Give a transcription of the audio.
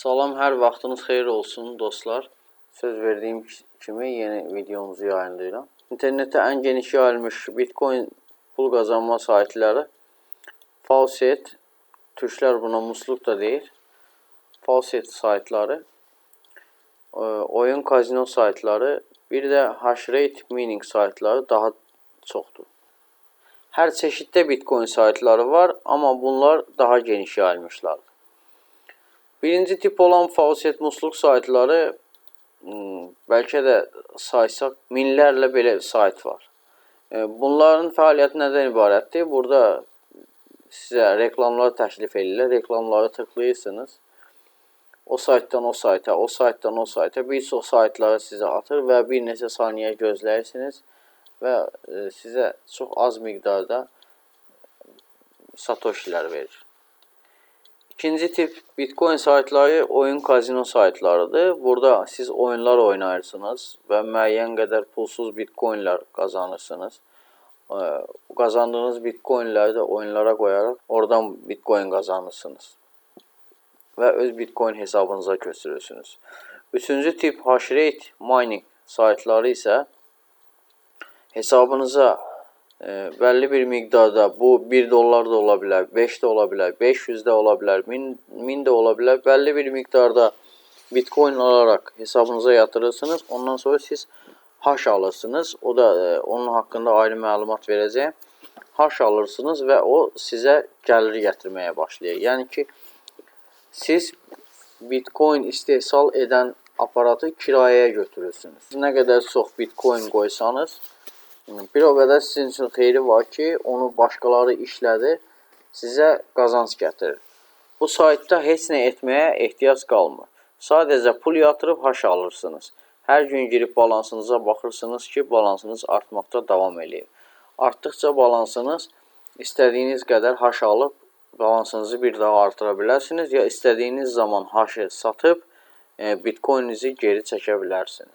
Salam, hər vaxtınız xeyir olsun dostlar. Söz verdiyim kimi yeni videomuzu yayınlayıram. İnternetdə ən geniş yayılmış Bitcoin pul qazanma saytları Faucet, türklər buna musluk da deyir. Faucet saytları, oyun kazino saytları, bir də hashrate mining saytları daha çoxdur. Hər çeşiddə Bitcoin saytları var, amma bunlar daha geniş yayılmışlardır. Birinci tip olan Faucet musluk saytları, bəlkə də saysaq minlərlə belə sayt var. Bunların fəaliyyəti nədən ibarətdir? Burada sizə reklamlar təklif edirlər. Reklamları tıklayırsınız. O saytdan o sayta, o saytdan o sayta bir çox saytları sizə atır və bir neçə saniyə gözləyirsiniz və sizə çox az miqdarda satoshilər verir. İkinci tip Bitcoin saytları oyun kazino saytlarıdır. Burada siz oyunlar oynayırsınız və müəyyən qədər pulsuz Bitcoinlər qazanırsınız. Qazandığınız Bitcoinləri də oyunlara qoyaraq oradan Bitcoin qazanırsınız və öz Bitcoin hesabınıza köçürürsünüz. Üçüncü tip hashrate mining saytları isə hesabınıza bəlli bir miqdarda, bu $1 da ola bilər, 5 də ola bilər, 500 də ola bilər, 1000 də ola bilər, bəlli bir miqdarda Bitcoin alaraq hesabınıza yatırırsınız. Ondan sonra siz hash alırsınız. O da onun haqqında ayrı məlumat verəcəyim. Hash alırsınız və o sizə gəlir gətirməyə başlayır. Yəni ki, siz Bitcoin istehsal edən aparatı kirayəyə götürürsünüz. Nə qədər çox Bitcoin qoysanız, bir o qədər sizin üçün xeyri var ki, onu başqaları işlədir, sizə qazanc gətirir. Bu saytda heç nə etməyə ehtiyac qalmır. Sadəcə pul yatırıb hash alırsınız. Hər gün girib balansınıza baxırsınız ki, balansınız artmaqda davam edir. Artdıqca balansınız istədiyiniz qədər hash alıb balansınızı bir daha artıra bilərsiniz, ya istədiyiniz zaman hashı satıb Bitcoininizi geri çəkə bilərsiniz.